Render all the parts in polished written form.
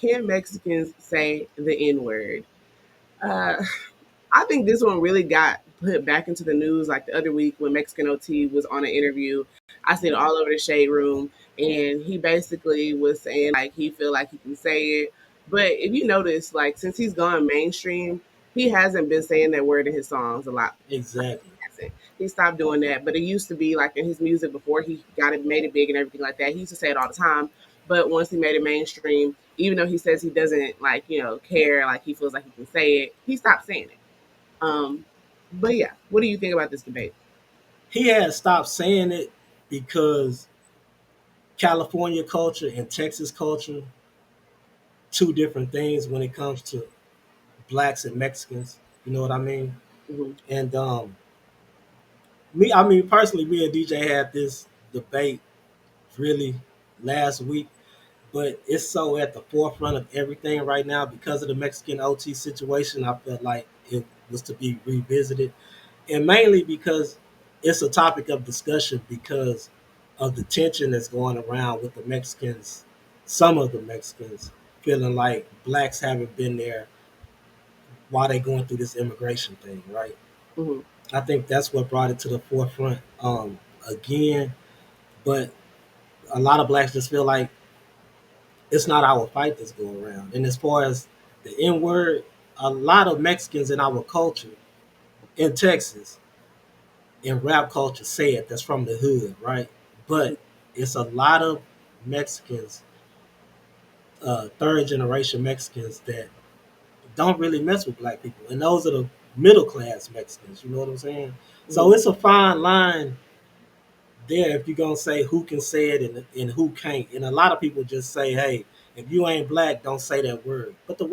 can Mexicans say the N word? Uh, I think this one really got put back into the news like the other week when Mexican OT was on an interview. I seen it all over the shade room, and he basically was saying like he feel like he can say it. But if you notice, like since he's gone mainstream, he hasn't been saying that word in his songs a lot. Exactly. He stopped doing that, but it used to be like in his music before he got it, made it big and everything like that. He used to say it all the time, but once he made it mainstream, even though he says he doesn't like care, like he feels like he can say it, he stopped saying it. Um, but yeah, what do you think about this debate? He had stopped saying it because California culture and Texas culture, two different things when it comes to blacks and Mexicans. You know what I mean? Mm-hmm. And I mean, personally, me and DJ had this debate really last week, but it's so at the forefront of everything right now because of the Mexican OT situation. I felt like it was to be revisited, and mainly because it's a topic of discussion because of the tension that's going around with the Mexicans, some of the Mexicans feeling like blacks haven't been there while they going through this immigration thing, right? Mm-hmm. I think that's what brought it to the forefront again. But a lot of blacks just feel like it's not our fight that's going around. And as far as the N word, a lot of Mexicans in our culture in Texas in rap culture say it. That's from the hood, right? But it's a lot of Mexicans, third generation Mexicans that don't really mess with black people, and those are the middle class Mexicans. You know what I'm saying? So Mm-hmm. it's a fine line there if you're gonna say who can say it and who can't. And a lot of people just say, "Hey, if you ain't black, don't say that word." But that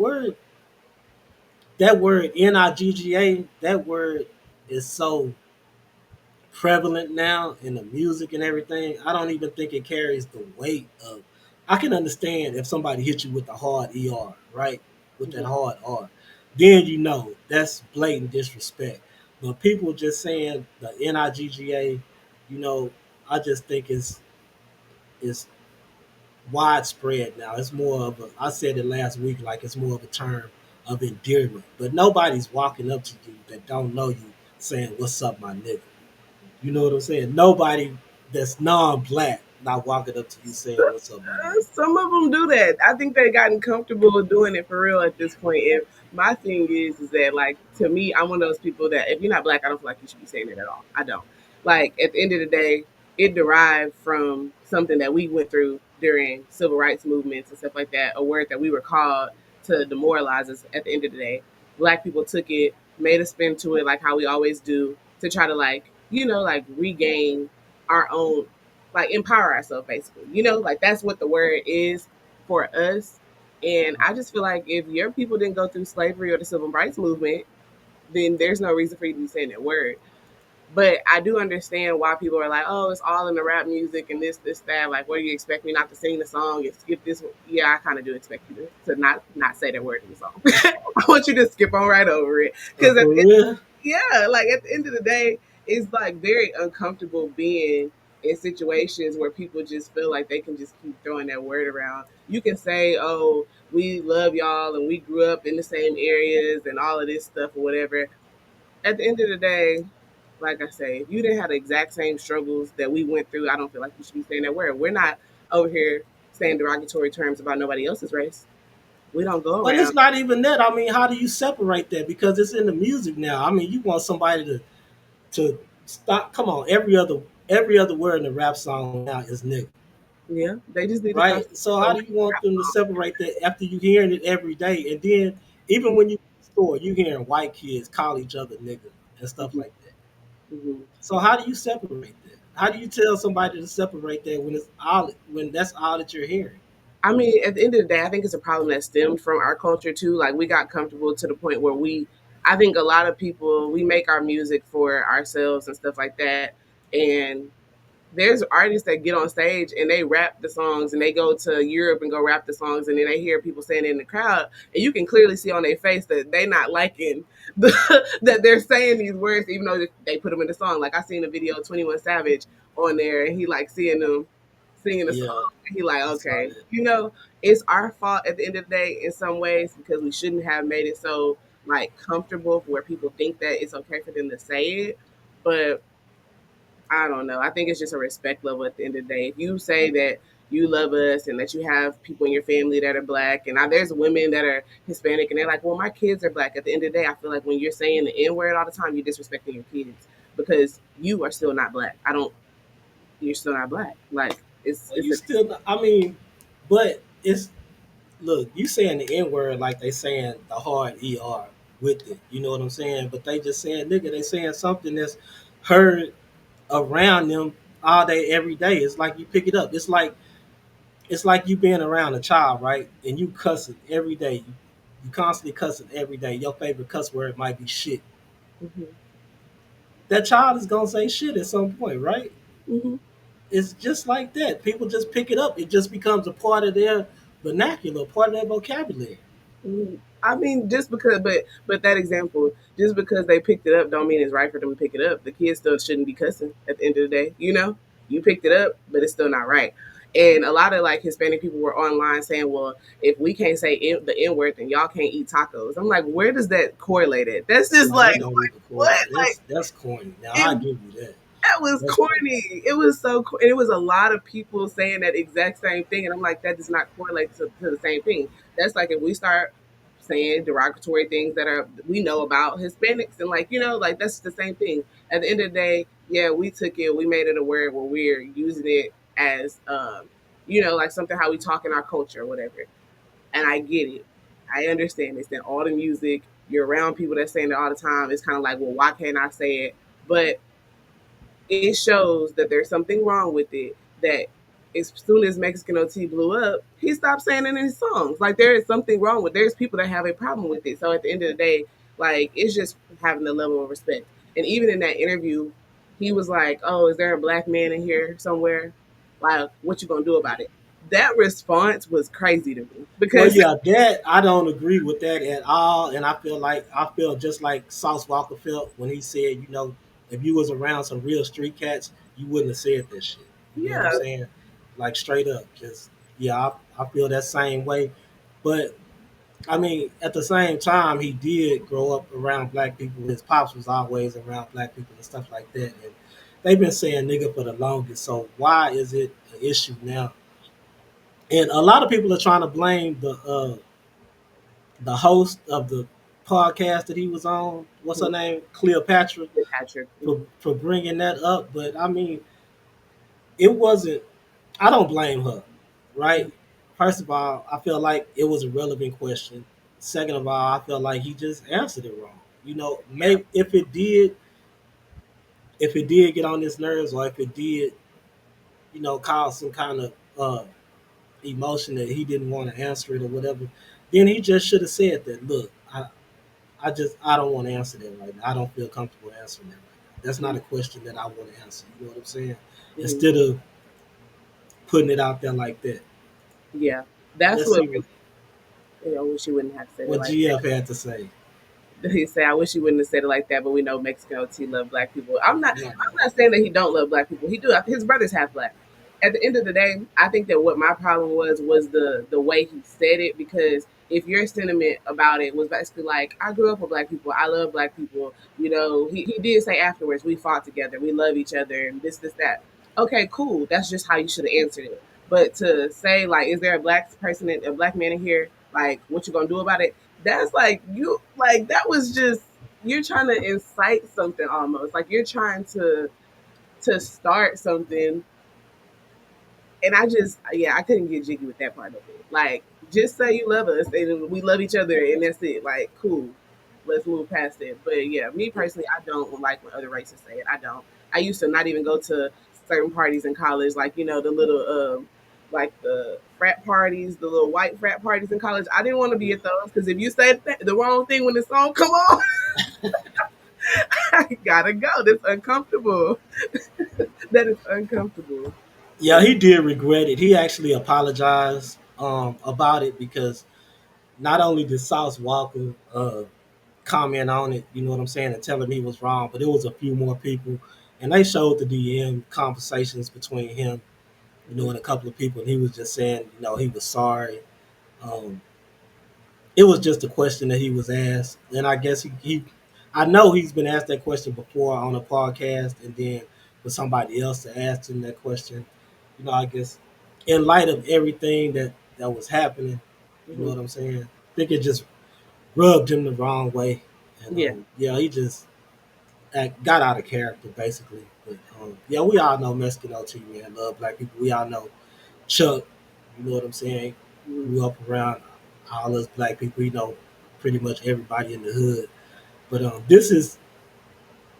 word Nigga, that word is so prevalent now in the music and everything. I don't even think it carries the weight of. I can understand if somebody hit you with the hard ER, right? With that Mm-hmm. hard R, then you know that's blatant disrespect. But people just saying the Nigga, you know, I just think it's widespread now. It's more of a. I said it last week, like it's more of a term of endearment. But nobody's walking up to you that don't know you saying, "What's up, my nigga?" You know what I'm saying? Nobody that's non-black not walking up to you saying, "What's up, my nigga?" Some of them do that. I think they've gotten comfortable doing it for real at this point. And my thing is that like to me, I'm one of those people that if you're not black, I don't feel like you should be saying it at all. I don't. Like at the end of the day, it derived from something that we went through during civil rights movements and stuff like that. A word that we were called to demoralize us. At the end of the day, black people took it, made a spin to it, like how we always do, to try to like like regain our own like empower ourselves basically. Like that's what the word is for us. And I just feel like if your people didn't go through slavery or the civil rights movement, then there's no reason for you to be saying that word. But I do understand why people are like, oh, it's all in the rap music and this, that. Like, what do you expect me not to sing the song and skip this one? Yeah, I kind of do expect you to not say that word in the song. I want you to skip on right over it. Because For real? yeah, like at the end of the day, it's like very uncomfortable being in situations where people just feel like they can just keep throwing that word around. You can say, "Oh, we love y'all and we grew up in the same areas and all of this stuff or whatever." At the end of the day, like I say, if you didn't have the exact same struggles that we went through, I don't feel like you should be saying that word. We're not over here saying derogatory terms about nobody else's race. We don't go But it's around. not even that. I mean, how do you separate that? Because it's in the music now. I mean, you want somebody to stop. Come on, every other word in the rap song now is nigga, Yeah, they just need to stop. right? So how do you want them to separate that after you hearing it every day, and then even when you in the store, you hearing white kids call each other nigga and stuff Mhm, like that. mhm. So how do you separate that? How do you tell somebody to separate that when that's all that you're hearing? I mean, at the end of the day, I think it's a problem that stemmed from our culture too. Like we got comfortable to the point where I think a lot of people, we make our music for ourselves and stuff like that. And there's artists that get on stage and they rap the songs and they go to Europe and go rap the songs and then they hear people saying it in the crowd and you can clearly see on their face that they not liking that they're saying these words even though they put them in the song. Like I seen a video of 21 Savage on there and he like seeing them singing a Yeah, song. He like, I saw okay, that. it's our fault at the end of the day in some ways because we shouldn't have made it so like comfortable for where people think that it's okay for them to say it. But I don't know. I think it's just a respect level at the end of the day. If you say that you love us and that you have people in your family that are black, and there's women that are Hispanic, and they're like, well, my kids are black. At the end of the day, I feel like when you're saying the N word all the time, you're disrespecting your kids because you are still not black. I don't. You're still not black. Like Well, it's you a still, I mean, but it's look, you saying the N word like they saying the hard ER with it. You know what I'm saying? But they just saying nigga, they saying something that's heard around them all day, every day. It's like you pick it up. It's like you being around a child, right? And you cussing every day. You constantly cussing every day. Your favorite cuss word might be shit. hmm That child is gonna say shit at some point, right? hmm It's just like that. People just pick it up. It just becomes a part of their vernacular, part of their vocabulary. I mean, just because, but that example, just because they picked it up, don't mean it's right for them to pick it up. The kids still shouldn't be cussing at the end of the day. You picked it up, but it's still not right. And a lot of like Hispanic people were online saying, "Well, if we can't say the N word, then y'all can't eat tacos." I'm like, where does that correlate at? That's just No, that like don't even what? correlate. Like That's corny. Now I it give you that. that was That's corny. corny. It was so and it was a lot of people saying that exact same thing, and I'm like, that does not correlate to the same thing. That's like if we start saying derogatory things that are we know about Hispanics, and like like that's the same thing. At the end of the day, yeah, we took it, we made it a word where we're using it as like something how we talk in our culture or whatever. And I get it. I understand this. That all the music, you're around people that saying it all the time. It's kind of like, well, why can't I say it? But it shows that there's something wrong with it. That as soon as Mexican OT blew up, he stopped saying it in his songs. Like there is something wrong with. There's people that have a problem with it. So at the end of the day, like it's just having the level of respect. And even in that interview, he was like, "Oh, is there a black man in here somewhere? Like, what you gonna do about it?" That response was crazy to me Well, because yeah, that I don't agree with that at all, and I feel just like Sauce Walker felt when he said, if you was around some real street cats, you wouldn't have said that shit. You know what I'm yeah, saying? Like straight up, just yeah, I feel that same way. But I mean, at the same time, he did grow up around black people. His pops was always around black people and stuff like that, and they've been saying nigga for the longest. So why is it an issue now? And a lot of people are trying to blame the host of the podcast that he was on. What's her name? Cleopatra Patrick. for bringing that up. But I mean, it wasn't. I don't blame her, right? First of all, I feel like it was a relevant question. Second of all, I feel like he just answered it wrong. Yeah, Maybe if it did get on his nerves, or if it did, cause some kind of emotion that he didn't want to answer it or whatever, then he just should have said that. Look, I don't want to answer that right now. I don't feel comfortable answering that right now. That's not a question that I want to answer. You know what I'm saying? mm-hmm. Instead of putting it out there like that. Yeah. That's Let's what see what I wish you wouldn't have said it what like that. GF had to say. He said, "I wish he wouldn't have said it like that." But we know Mexico T love black people. I'm not. Right. I'm not saying that he don't love black people. He do. His brother's half black. At the end of the day, I think that what my problem was the way he said it. Because if your sentiment about it was basically like, "I grew up with black people. I love black people," he did say afterwards, "We fought together. We love each other," and this that. Okay, cool. That's just how you should have answered it. But to say like, "Is there a black person, a black man in here? Like, what you gonna do about it?" That's like that was just you're trying to incite something almost. Like you're trying to start something, and I couldn't get jiggy with that part of it. Like, just say you love us and we love each other, and that's it. Like, cool, let's move past it. But yeah, me personally, I don't like when other races say it. I don't. I used to not even go to certain parties in college, like the little like the frat parties, the little white frat parties in college. I didn't want to be at those because if you say the wrong thing when the song come on, I gotta go. That's uncomfortable. That is uncomfortable. Yeah, he did regret it. He actually apologized about it because not only did Sauce Walker comment on it, you know what I'm saying, and tell him he was wrong, but it was a few more people, and they showed the DM conversations between him and a couple of people, and he was just saying, he was sorry. Um, it was just a question that he was asked, and I guess I know he's been asked that question before on a podcast, and then for somebody else to ask him that question, I guess in light of everything that was happening, you know Hmm. what I'm saying? I think it just rubbed him the wrong way, and Yeah. yeah, he just got out of character basically. But yeah, we all know Mexican OT, man, love black people. We all know Chuck, you know what I'm saying? Hmm. Grew up around all us black people, pretty much everybody in the hood. But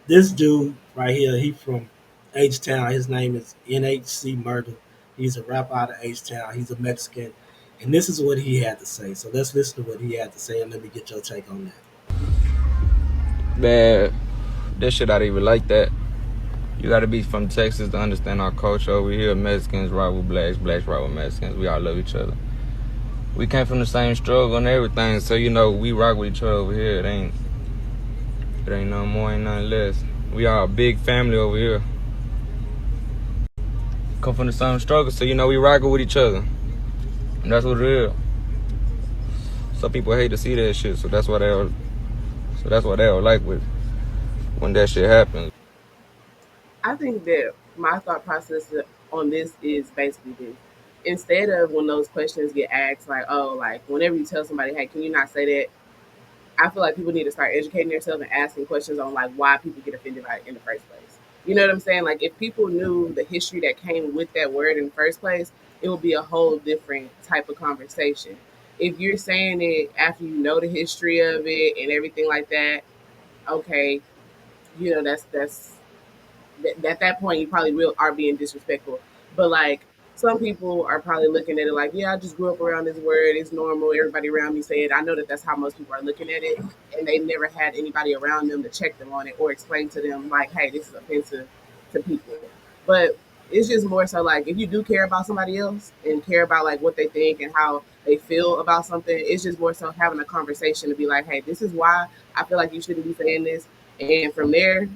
this dude right here. He from H Town. His name is NHC Murder. He's a rapper out of H Town. He's a Mexican, and this is what he had to say. So let's listen to what he had to say, and let me get your take on that. Man, this shit not even like that. You gotta be from Texas to understand our culture over here. Mexicans rock with blacks, blacks rock with Mexicans. We all love each other. We came from the same struggle and everything, so we rock with each other over here. It ain't nothing more, ain't nothing less. We are a big family over here. Come from the same struggle, so we rock with each other. And that's what it is. Some people hate to see that shit, so that's why they don't like with when that shit happens. I think that my thought process on this is basically this. Instead of when those questions get asked, like, oh, like whenever you tell somebody, hey, can you not say that? I feel like people need to start educating themselves and asking questions on like why people get offended by it in the first place. You know what I'm saying? Like if people knew the history that came with that word in the first place, it would be a whole different type of conversation. If you're saying it after you know the history of it and everything like that, okay, that's at that point you probably will are being disrespectful. But like some people are probably looking at it like, yeah, I just grew up around this word. It's normal. Everybody around me say it. I know that that's how most people are looking at it, and they never had anybody around them to check them on it or explain to them like, hey, this is offensive to people. But it's just more so like if you do care about somebody else and care about like what they think and how they feel about something, it's just more so having a conversation to be like, hey, this is why I feel like you shouldn't be saying this, and from there,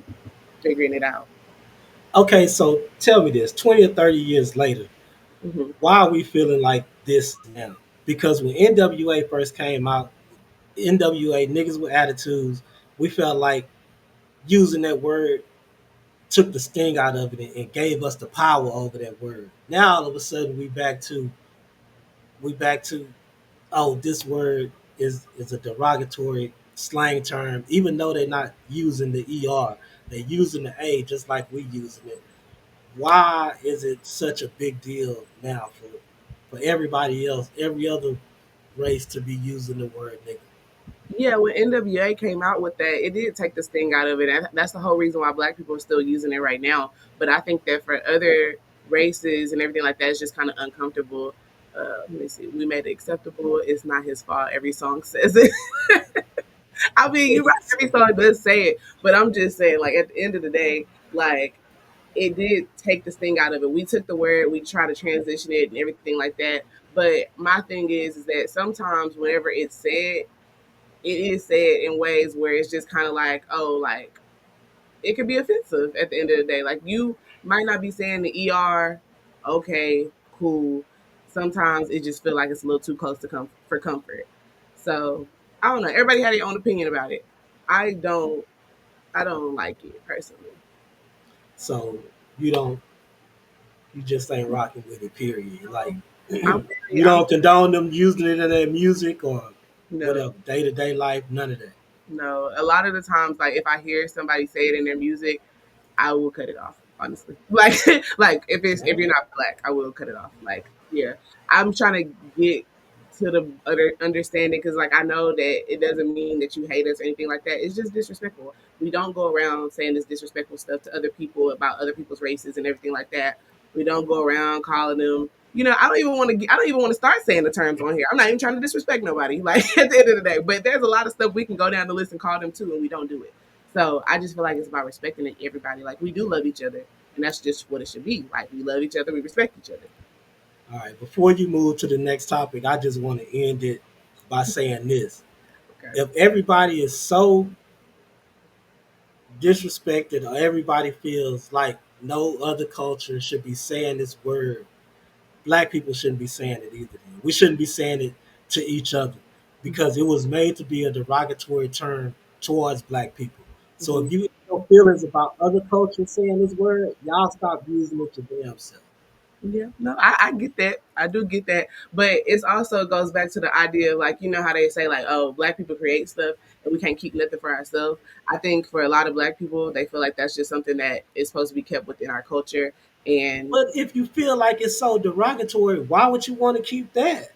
figuring it out. Okay, so tell me this: 20 or 30 years later, Hmm. why are we feeling like this now? Because when NWA first came out, NWA niggas with attitudes, we felt like using that word took the sting out of it and gave us the power over that word. Now all of a sudden we back to oh, this word is a derogatory slang term, even though they're not using the ER, they're using the A just like we using it. Why is it such a big deal now for everybody else, every other race to be using the word nigga? Yeah, when NWA came out with that, it did take the sting out of it. And that's the whole reason why black people are still using it right now. But I think that for other races and everything like that, it's just kind of uncomfortable. Let me see. We made it acceptable. It's not his fault. Every song says it. I mean, you're right. Every song does say it. But I'm just saying, like, at the end of the day, like, it did take the sting out of it. We took the word, we try to transition it and everything like that. But my thing is that sometimes whenever it's said, it is said in ways where it's just kind of like, oh, like it could be offensive at the end of the day. Like you might not be saying the ER, okay, cool. Sometimes it just feel like it's a little too close to come for comfort. So I don't know. Everybody had their own opinion about it. I don't. I don't like it personally. So you don't, you just ain't rocking with it. Period. Like I'm. you I'm don't condone them using it in their music or no. whatever, day to day life. None of that. No. A lot of the times, like if I hear somebody say it in their music, I will cut it off, honestly. Like like if you're not black, I will cut it off. Like, yeah. I'm trying to get to the other understanding because like I know that it doesn't mean that you hate us or anything like that. It's just disrespectful. We don't go around saying this disrespectful stuff to other people about other people's races and everything like that. We don't go around calling them. I don't even want to. I don't even want to start saying the terms on here. I'm not even trying to disrespect nobody. Like at the end of the day, but there's a lot of stuff we can go down the list and call them too, and we don't do it. So I just feel like it's about respecting everybody. Like we do love each other, and that's just what it should be. Like we love each other, we respect each other. All right. Before you move to the next topic, I just want to end it by saying this: Okay. if everybody is so disrespected, or everybody feels like no other culture should be saying this word, black people shouldn't be saying it either. Then. We shouldn't be saying it to each other because it was made to be a derogatory term towards black people. So Mm-hmm. if you have no feelings about other cultures saying this word, y'all stop using it your damn self. Yeah, no, I get that. I do get that. But it's also goes back to the idea of like, you know how they say like, oh, black people create stuff and we can't keep nothing for ourselves. I think for a lot of black people, they feel like that's just something that is supposed to be kept within our culture. And But if you feel like it's so derogatory, why would you want to keep that?